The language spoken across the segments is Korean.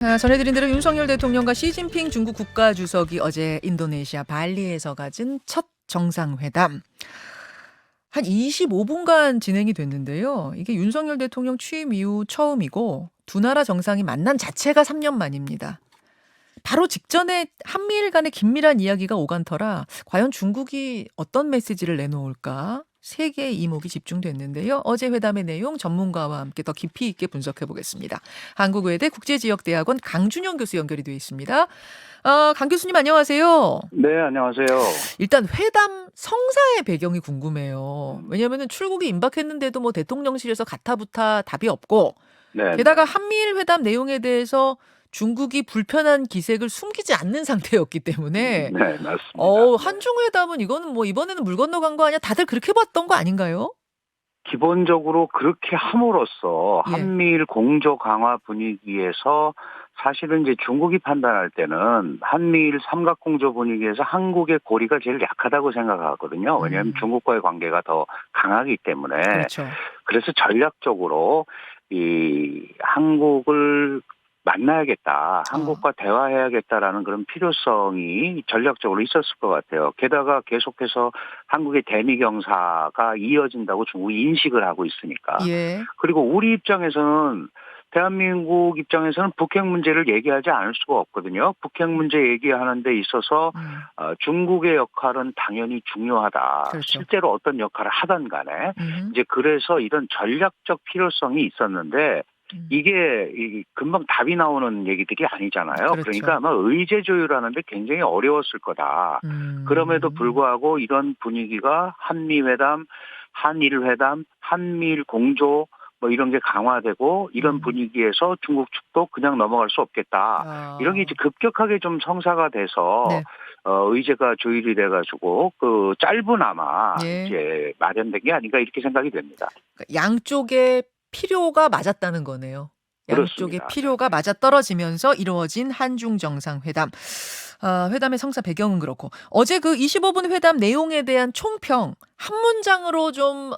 전해드린 대로 윤석열 대통령과 시진핑 중국 국가주석이 어제 인도네시아 발리에서 가진 첫 정상회담. 한 25분간 진행이 됐는데요. 이게 윤석열 대통령 취임 이후 처음이고 두 나라 정상이 만난 자체가 3년 만입니다. 바로 직전에 한미일 간의 긴밀한 이야기가 오간 터라 과연 중국이 어떤 메시지를 내놓을까? 세계의 이목이 집중됐는데요. 어제 회담의 내용 전문가와 함께 더 깊이 있게 분석해 보겠습니다. 한국외대 국제지역대학원 강준영 교수 연결이 되어 있습니다. 강 교수님 안녕하세요. 네, 안녕하세요. 일단 회담 성사의 배경이 궁금해요. 왜냐하면 출국이 임박했는데도 뭐 대통령실에서 가타부타 답이 없고 네, 게다가 한미일 회담 내용에 대해서 중국이 불편한 기색을 숨기지 않는 상태였기 때문에 네, 맞습니다. 한중회담은 이거는 뭐 이번에는 물 건너간 거 아니야? 다들 그렇게 봤던 거 아닌가요? 기본적으로 그렇게 함으로써 예. 한미일 공조 강화 분위기에서 사실은 이제 중국이 판단할 때는 한미일 삼각공조 분위기에서 한국의 고리가 제일 약하다고 생각하거든요. 왜냐하면 중국과의 관계가 더 강하기 때문에. 그렇죠. 그래서 전략적으로 이 한국을 만나야겠다, 한국과 대화해야겠다라는 그런 필요성이 전략적으로 있었을 것 같아요. 게다가 계속해서 한국의 대미 경사가 이어진다고 중국이 인식을 하고 있으니까. 예. 그리고 우리 입장에서는 대한민국 입장에서는 북핵 문제를 얘기하지 않을 수가 없거든요. 북핵 문제 얘기하는 데 있어서 중국의 역할은 당연히 중요하다. 그렇죠. 실제로 어떤 역할을 하든 간에 음흠. 이제 그래서 이런 전략적 필요성이 있었는데 이게 금방 답이 나오는 얘기들이 아니잖아요. 그렇죠. 그러니까 아마 의제 조율하는데 굉장히 어려웠을 거다. 그럼에도 불구하고 이런 분위기가 한미회담, 한일회담, 한미일 공조 뭐 이런 게 강화되고 이런 분위기에서 중국 측도 그냥 넘어갈 수 없겠다. 이런 게 이제 급격하게 좀 성사가 돼서 네. 의제가 조율이 돼가지고 그 짧으나마 예. 이제 마련된 게 아닌가 이렇게 생각이 됩니다. 그러니까 양쪽의 필요가 맞았다는 거네요. 양쪽의 그렇습니다. 필요가 맞아떨어지면서 이루어진 한중 정상회담. 회담의 성사 배경은 그렇고 어제 그 25분 회담 내용에 대한 총평 한 문장으로 좀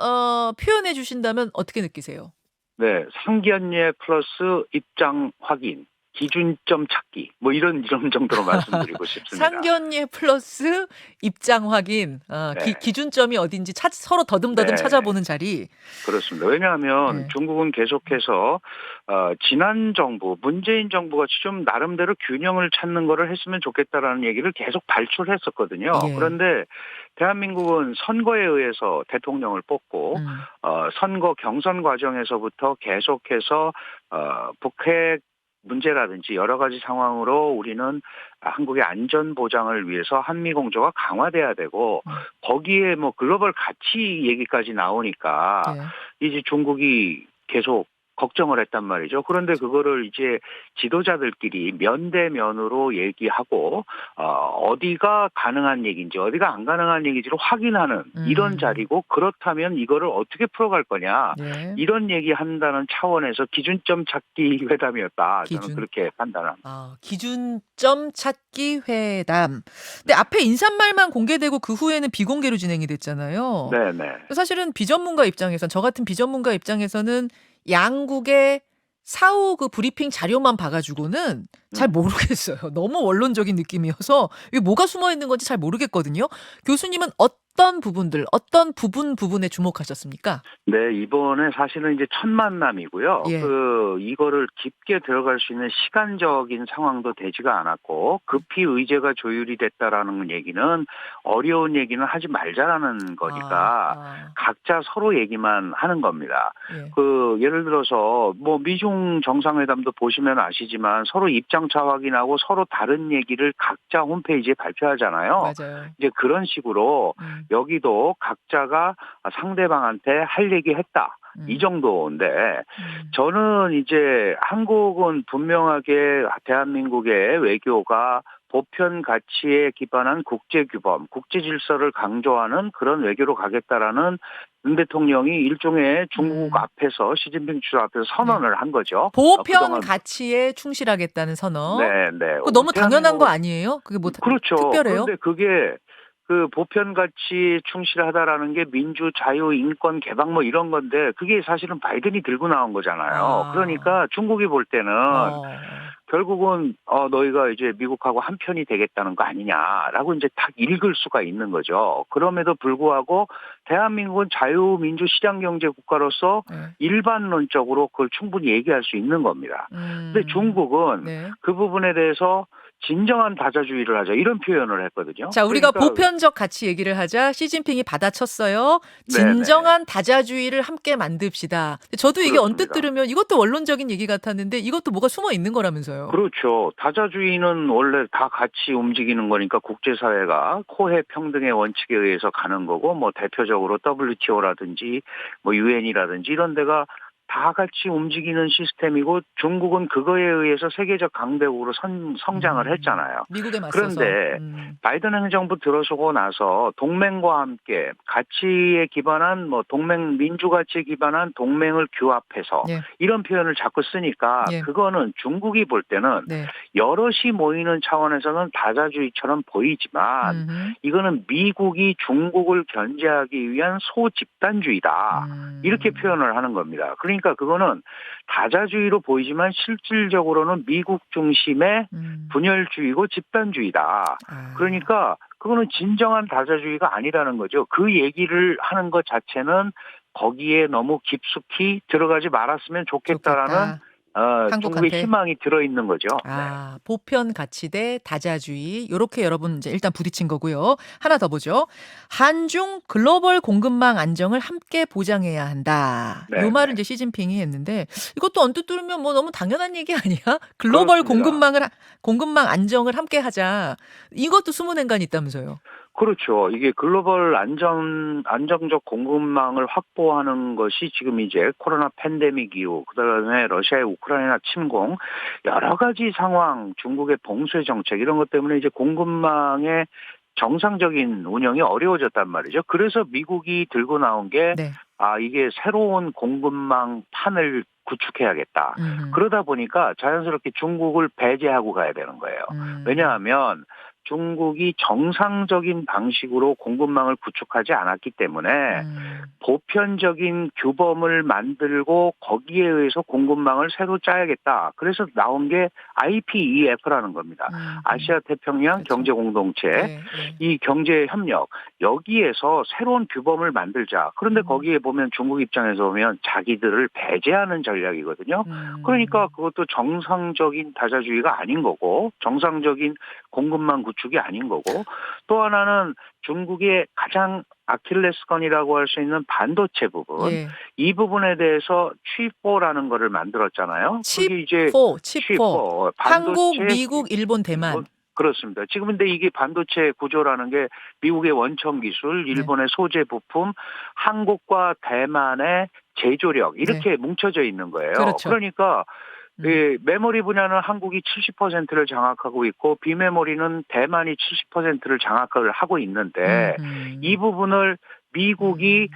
표현해 주신다면 어떻게 느끼세요? 네, 상견례 플러스 입장 확인, 기준점 찾기, 뭐 이런 정도로 말씀드리고 싶습니다. 상견례 플러스 입장 확인, 네. 기준점이 어딘지 서로 더듬더듬 네. 찾아보는 자리. 그렇습니다. 왜냐하면 네. 중국은 계속해서 지난 정부, 문재인 정부가 좀 나름대로 균형을 찾는 거를 했으면 좋겠다라는 얘기를 계속 발출했었거든요. 예. 그런데 대한민국은 선거에 의해서 대통령을 뽑고 선거 경선 과정에서부터 계속해서 북핵 문제라든지 여러 가지 상황으로 우리는 한국의 안전 보장을 위해서 한미 공조가 강화돼야 되고 거기에 뭐 글로벌 가치 얘기까지 나오니까 예. 이제 중국이 계속 걱정을 했단 말이죠. 그런데 그거를 이제 지도자들끼리 면대면으로 얘기하고 어디가 가능한 얘기인지 어디가 안 가능한 얘기인지를 확인하는 이런 자리고 그렇다면 이거를 어떻게 풀어갈 거냐 예. 이런 얘기한다는 차원에서 기준점 찾기 회담이었다. 저는 그렇게 판단합니다. 기준점 찾기 회담. 근데 앞에 인사말만 공개되고 그 후에는 비공개로 진행이 됐잖아요. 네네. 사실은 비전문가 입장에선 저 같은 비전문가 입장에서는 양국의 사후 그 브리핑 자료만 봐가지고는 잘 모르겠어요. 너무 원론적인 느낌이어서 이게 뭐가 숨어 있는 건지 잘 모르겠거든요. 교수님은 어떤 부분들, 어떤 부분에 주목하셨습니까? 네, 이번에 사실은 이제 첫 만남이고요. 예. 이거를 깊게 들어갈 수 있는 시간적인 상황도 되지가 않았고, 급히 의제가 조율이 됐다라는 얘기는 어려운 얘기는 하지 말자라는 거니까, 각자 서로 얘기만 하는 겁니다. 예. 예를 들어서, 뭐, 미중 정상회담도 보시면 아시지만 서로 입장차 확인하고 서로 다른 얘기를 각자 홈페이지에 발표하잖아요. 맞아요. 이제 그런 식으로 여기도 각자가 상대방한테 할 얘기 했다. 이 정도인데 저는 이제 한국은 분명하게 대한민국의 외교가 보편 가치에 기반한 국제규범, 국제질서를 강조하는 그런 외교로 가겠다라는 윤 대통령이 일종의 중국 앞에서 시진핑 주석 앞에서 선언을 한 거죠. 보편 가치에 충실하겠다는 선언. 네. 그거 너무 당연한 거 아니에요? 그게 뭐 그렇죠. 특별해요? 그런데 그게 그 보편 가치에 충실하다라는 게 민주, 자유, 인권, 개방 뭐 이런 건데 그게 사실은 바이든이 들고 나온 거잖아요. 아. 그러니까 중국이 볼 때는 어. 결국은 너희가 이제 미국하고 한편이 되겠다는 거 아니냐라고 이제 딱 읽을 수가 있는 거죠. 그럼에도 불구하고 대한민국은 자유민주 시장경제 국가로서 네. 일반론적으로 그걸 충분히 얘기할 수 있는 겁니다. 근데 중국은 네. 그 부분에 대해서 진정한 다자주의를 하자 이런 표현을 했거든요. 자, 우리가 그러니까 보편적 가치 얘기를 하자 시진핑이 받아쳤어요. 네네. 진정한 다자주의를 함께 만듭시다. 저도 이게 언뜻 그렇습니다. 들으면 이것도 원론적인 얘기 같았는데 이것도 뭐가 숨어 있는 거라면서요. 그렇죠. 다자주의는 원래 다 같이 움직이는 거니까 국제사회가 코해 평등의 원칙에 의해서 가는 거고 뭐 대표적으로 WTO라든지 뭐 UN이라든지 이런 데가 다 같이 움직이는 시스템이고 중국은 그거에 의해서 세계적 강대국으로 성장을 했잖아요. 미국에 맞서서. 그런데 바이든 행정부 들어서고 나서 동맹과 함께 가치에 기반한 뭐 동맹 민주 가치에 기반한 동맹을 규합해서 예. 이런 표현을 자꾸 쓰니까 예. 그거는 중국이 볼 때는 네. 여럿이 모이는 차원에서는 다자주의처럼 보이지만 이거는 미국이 중국을 견제하기 위한 소집단주의다. 이렇게 표현을 하는 겁니다. 그러니까 그거는 다자주의로 보이지만 실질적으로는 미국 중심의 분열주의고 집단주의다. 아. 그러니까 그거는 진정한 다자주의가 아니라는 거죠. 그 얘기를 하는 것 자체는 거기에 너무 깊숙이 들어가지 말았으면 좋겠다라는 좋겠다. 중국의 한국한테. 희망이 들어있는 거죠. 네. 아, 보편 가치 대 다자주의. 요렇게 여러분 이제 일단 부딪힌 거고요. 하나 더 보죠. 한중 글로벌 공급망 안정을 함께 보장해야 한다. 네, 요 말을 네. 이제 시진핑이 했는데 이것도 언뜻 들으면 뭐 너무 당연한 얘기 아니야? 글로벌 그렇습니다. 공급망 안정을 함께 하자. 이것도 숨은 행간이 있다면서요. 그렇죠. 이게 글로벌 안정적 공급망을 확보하는 것이 지금 이제 코로나 팬데믹 이후, 그다음에 러시아의 우크라이나 침공, 여러 가지 상황, 중국의 봉쇄 정책 이런 것 때문에 이제 공급망의 정상적인 운영이 어려워졌단 말이죠. 그래서 미국이 들고 나온 게, 네. 이게 새로운 공급망 판을 구축해야겠다. 그러다 보니까 자연스럽게 중국을 배제하고 가야 되는 거예요. 왜냐하면 중국이 정상적인 방식으로 공급망을 구축하지 않았기 때문에 보편적인 규범을 만들고 거기에 의해서 공급망을 새로 짜야겠다. 그래서 나온 게 IPEF라는 겁니다. 아시아 태평양 그렇죠. 경제 공동체, 네, 네. 이 경제 협력 여기에서 새로운 규범을 만들자. 그런데 거기에 보면 중국 입장에서 보면 자기들을 배제하는 전략이거든요. 그러니까 그것도 정상적인 다자주의가 아닌 거고 정상적인 공급망 구축이 아닌 거고 또 하나는 중국의 가장 아킬레스건이라고 할 수 있는 반도체 부분 예. 이 부분에 대해서 취포라는 거를 만들었잖아요. 그게 이제 칩4. 취포 한국, 반도체 미국, 일본, 대만. 그렇습니다. 지금 근데 이게 반도체 구조라는 게 미국의 원천 기술, 네. 일본의 소재 부품, 한국과 대만의 제조력 이렇게 뭉쳐져 있는 거예요. 그렇죠. 그러니까 이 메모리 분야는 한국이 70%를 장악하고 있고 비메모리는 대만이 70%를 장악을 하고 있는데 이 부분을 미국이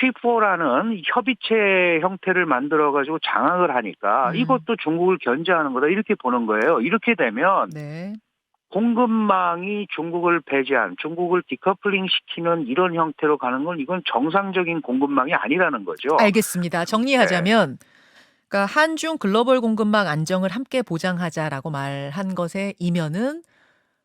취포라는 협의체 형태를 만들어가지고 장악을 하니까 이것도 중국을 견제하는 거다 이렇게 보는 거예요. 이렇게 되면 네. 공급망이 중국을 배제한 중국을 디커플링 시키는 이런 형태로 가는 건 이건 정상적인 공급망이 아니라는 거죠. 알겠습니다. 정리하자면 그러니까 한중 글로벌 공급망 안정을 함께 보장하자라고 말한 것의 이면은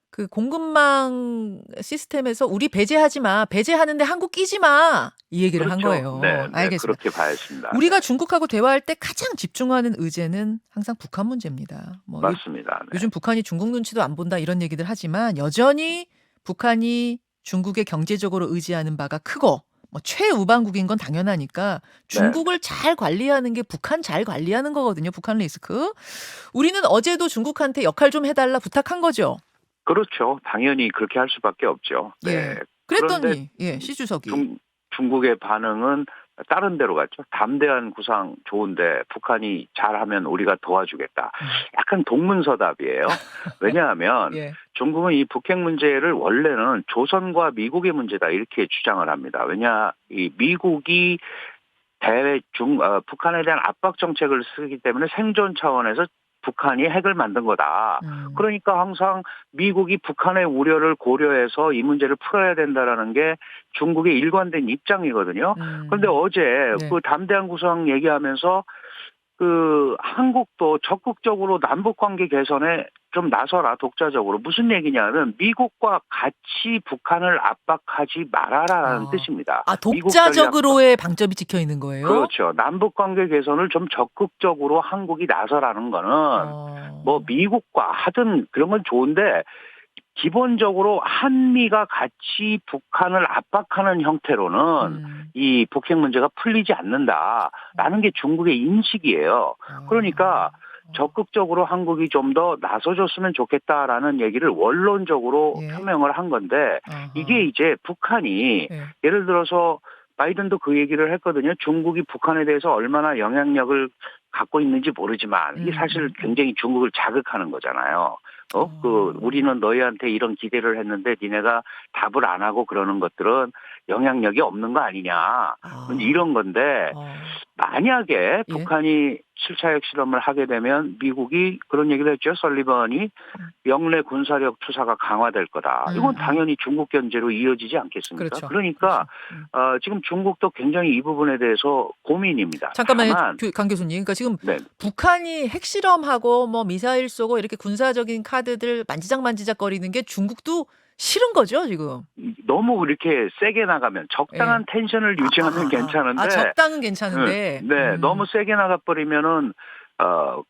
그 공급망 시스템에서 우리 배제하지 마. 배제하는데 한국 끼지 마. 이 얘기를 한 그렇죠. 거예요. 네, 알겠습니다. 그렇게 봐야겠습니다. 우리가 중국하고 대화할 때 가장 집중하는 의제는 항상 북한 문제입니다. 뭐 맞습니다. 네. 요즘 북한이 중국 눈치도 안 본다 이런 얘기들 하지만 여전히 북한이 중국에 경제적으로 의지하는 바가 크고 뭐 최우방국인 건 당연하니까 중국을 잘 관리하는 게 북한 잘 관리하는 거거든요. 북한 리스크. 우리는 어제도 중국한테 역할 좀 해달라 부탁한 거죠. 그렇죠. 당연히 그렇게 할 수밖에 없죠. 네. 예. 그런데 그랬더니 시 주석이 중국의 반응은 다른 데로 갔죠. 담대한 구상 좋은데 북한이 잘하면 우리가 도와주겠다. 약간 동문서답이에요. 왜냐하면 예. 중국은 이 북핵 문제를 원래는 조선과 미국의 문제다 이렇게 주장을 합니다. 왜냐 이 미국이 북한에 대한 압박 정책을 쓰기 때문에 생존 차원에서 북한이 핵을 만든 거다. 음. 그러니까 항상 미국이 북한의 우려를 고려해서 이 문제를 풀어야 된다라는 게 중국의 일관된 입장이거든요. 그런데 어제 네. 그 담대한 구상 얘기하면서 그 한국도 적극적으로 남북 관계 개선에 좀 나서라 독자적으로. 무슨 얘기냐면 미국과 같이 북한을 압박하지 말아라라는 뜻입니다. 미국 전략과. 독자적으로의 방점이 찍혀 있는 거예요? 그렇죠. 남북 관계 개선을 좀 적극적으로 한국이 나서라는 거는 뭐 미국과 하든 그런 건 좋은데 기본적으로 한미가 같이 북한을 압박하는 형태로는 이 북핵 문제가 풀리지 않는다라는 게 중국의 인식이에요. 그러니까 적극적으로 한국이 좀 더 나서줬으면 좋겠다라는 얘기를 원론적으로 예. 표명을 한 건데 이게 이제 북한이 예. 예를 들어서 바이든도 그 얘기를 했거든요. 중국이 북한에 대해서 얼마나 영향력을 갖고 있는지 모르지만 이게 사실 굉장히 중국을 자극하는 거잖아요. 우리는 너희한테 이런 기대를 했는데 니네가 답을 안 하고 그러는 것들은 영향력이 없는 거 아니냐. 이런 건데 만약에 북한이 7차 핵실험을 하게 되면 미국이 그런 얘기를 했죠. 설리번이 영내 군사력 투사가 강화될 거다. 이건 당연히 중국 견제로 이어지지 않겠습니까? 그렇죠. 그러니까 지금 중국도 굉장히 이 부분에 대해서 고민입니다. 잠깐만요, 다만, 강 교수님. 그러니까 지금 네. 북한이 핵실험하고 뭐 미사일 쏘고 이렇게 군사적인 카드들 만지작거리는 게 중국도 싫은 거죠, 지금? 너무 이렇게 세게 나가면 적당한 텐션을 유지하면 괜찮은데 적당은 괜찮은데. 너무 세게 나가버리면은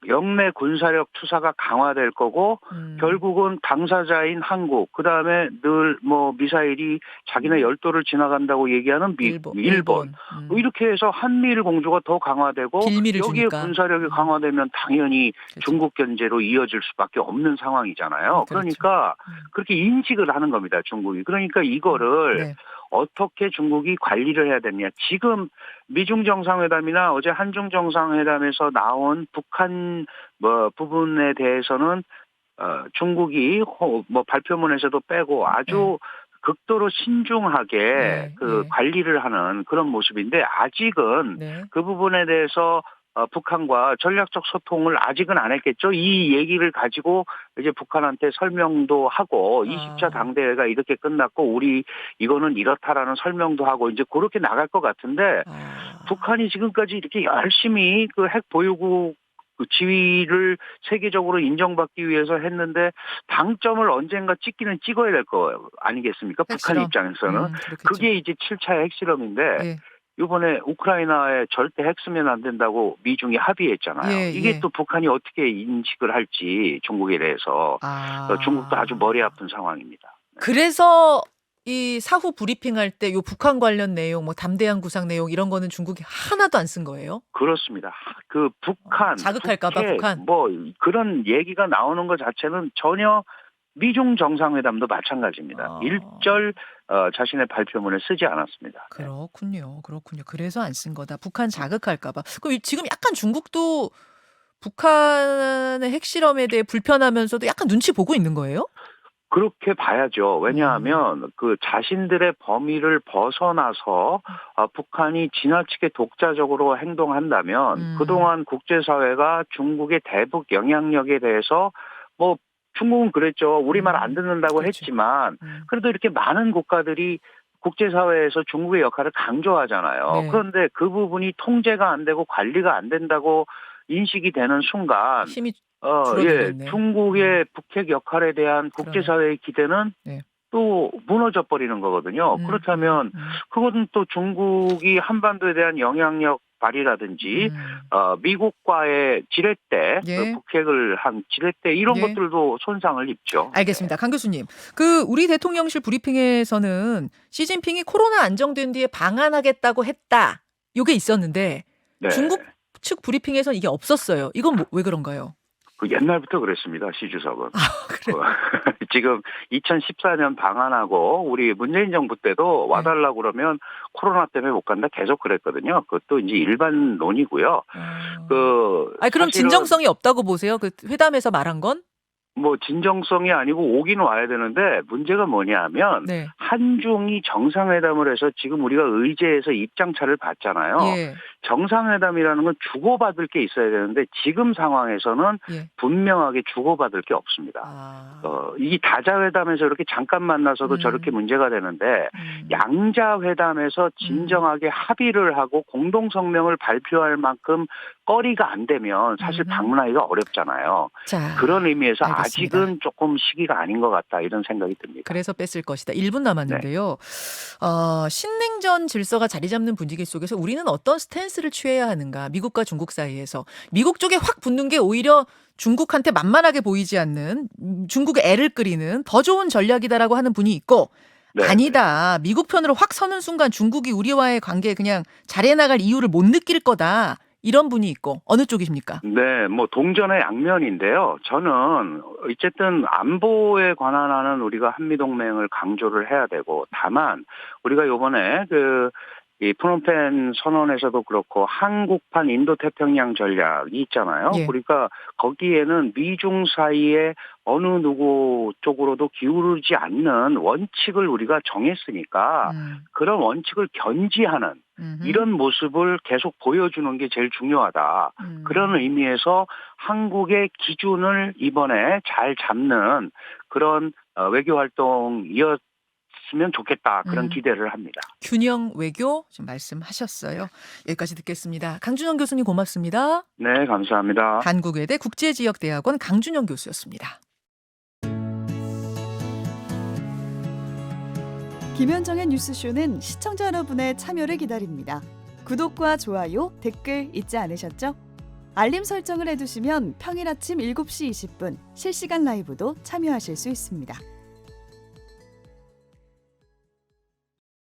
영내 군사력 투사가 강화될 거고 결국은 당사자인 한국 그다음에 늘 뭐 미사일이 자기네 열도를 지나간다고 얘기하는 일본. 이렇게 해서 한미일 공조가 더 강화되고 빌미를 여기에 주니까. 군사력이 강화되면 당연히 그렇죠. 중국 견제로 이어질 수밖에 없는 상황이잖아요. 그러니까 그렇게 인식을 하는 겁니다, 중국이. 그러니까 이거를 어떻게 중국이 관리를 해야 되느냐. 지금 미중 정상회담이나 어제 한중 정상회담에서 나온 북한 부분에 대해서는 중국이 뭐 발표문에서도 빼고 아주 극도로 신중하게 관리를 하는 그런 모습인데 아직은 그 부분에 대해서 북한과 전략적 소통을 아직은 안 했겠죠. 이 얘기를 가지고 이제 북한한테 설명도 하고 20차 당대회가 이렇게 끝났고 우리 이거는 이렇다라는 설명도 하고 이제 그렇게 나갈 것 같은데 북한이 지금까지 이렇게 열심히 그 핵 보유국 그 지위를 세계적으로 인정받기 위해서 했는데 당점을 언젠가 찍기는 찍어야 될 거 아니겠습니까? 핵실험. 북한 입장에서는. 그게 이제 7차의 핵실험인데 이번에 우크라이나에 절대 핵 쓰면 안 된다고 미중이 합의했잖아요. 이게 또 북한이 어떻게 인식을 할지 중국에 대해서 중국도 아주 머리 아픈 상황입니다. 그래서 이 사후 브리핑할 때 요 북한 관련 내용, 뭐 담대한 구상 내용 이런 거는 중국이 하나도 안 쓴 거예요? 그렇습니다. 그 북한, 자극할까봐 북핵, 북한. 뭐 그런 얘기가 나오는 것 자체는 전혀 미중 정상회담도 마찬가지입니다. 일절 자신의 발표문에 쓰지 않았습니다. 그렇군요. 그래서 안 쓴 거다. 북한 자극할까봐. 그럼 지금 약간 중국도 북한의 핵실험에 대해 불편하면서도 약간 눈치 보고 있는 거예요? 그렇게 봐야죠. 왜냐하면 그 자신들의 범위를 벗어나서 북한이 지나치게 독자적으로 행동한다면 그동안 국제사회가 중국의 대북 영향력에 대해서 뭐 중국은 그랬죠. 우리말 안 듣는다고 했지만 그래도 이렇게 많은 국가들이 국제사회에서 중국의 역할을 강조하잖아요. 그런데 그 부분이 통제가 안 되고 관리가 안 된다고 인식이 되는 순간 힘이 줄어들겠네. 중국의 북핵 역할에 대한 국제사회의 기대는 또 무너져 버리는 거거든요. 그렇다면 그것은 또 중국이 한반도에 대한 영향력 발휘라든지 미국과의 지렛대, 그 북핵을 한 지렛대 이런 것들도 손상을 입죠. 알겠습니다. 강 교수님. 그 우리 대통령실 브리핑에서는 시진핑이 코로나 안정된 뒤에 방한하겠다고 했다. 요게 있었는데 중국 측 브리핑에서는 이게 없었어요. 이건 왜 그런가요? 그 옛날부터 그랬습니다. 시 주석은. 그래요? 지금 2014년 방한하고 우리 문재인 정부 때도 와달라고 그러면 코로나 때문에 못 간다 계속 그랬거든요. 그것도 이제 일반론이고요. 그럼 진정성이 없다고 보세요? 그 회담에서 말한 건? 뭐 진정성이 아니고 오긴 와야 되는데 문제가 뭐냐면 한중이 정상회담을 해서 지금 우리가 의제에서 입장차를 봤잖아요. 정상회담이라는 건 주고받을 게 있어야 되는데 지금 상황에서는 예. 분명하게 주고받을 게 없습니다. 이 다자회담에서 이렇게 잠깐 만나서도 저렇게 문제가 되는데 양자회담에서 진정하게 합의를 하고 공동성명을 발표할 만큼 거리가 안 되면 사실 방문하기가 어렵잖아요. 자, 그런 의미에서 알겠습니다. 아직은 조금 시기가 아닌 것 같다 이런 생각이 듭니다. 그래서 뺐을 것이다. 1분 남았는데요. 신냉전 질서가 자리 잡는 분위기 속에서 우리는 어떤 스탠스를 취해야 하는가? 미국과 중국 사이에서. 미국 쪽에 확 붙는 게 오히려 중국한테 만만하게 보이지 않는 중국의 애를 끓이는 더 좋은 전략이다라고 하는 분이 있고 네. 아니다. 미국 편으로 확 서는 순간 중국이 우리와의 관계에 그냥 잘해 나갈 이유를 못 느낄 거다. 이런 분이 있고 어느 쪽이십니까? 네, 뭐 동전의 양면인데요. 저는 어쨌든 안보에 관한하는 우리가 한미동맹을 강조를 해야 되고 다만 우리가 요번에 이 프놈펜 선언에서도 그렇고 한국판 인도태평양 전략이 있잖아요. 예. 그러니까 거기에는 미중 사이에 어느 누구 쪽으로도 기울지 않는 원칙을 우리가 정했으니까 그런 원칙을 견지하는 이런 모습을 계속 보여주는 게 제일 중요하다. 그런 의미에서 한국의 기준을 이번에 잘 잡는 그런 외교 활동이었으면 좋겠다. 그런 기대를 합니다. 균형 외교 지금 말씀하셨어요. 여기까지 듣겠습니다. 강준영 교수님 고맙습니다. 네, 감사합니다. 한국외대 국제지역대학원 강준영 교수였습니다. 김현정의 뉴스쇼는 시청자 여러분의 참여를 기다립니다. 구독과 좋아요, 댓글 잊지 않으셨죠? 알림 설정을 해두시면 평일 아침 7시 20분 실시간 라이브도 참여하실 수 있습니다.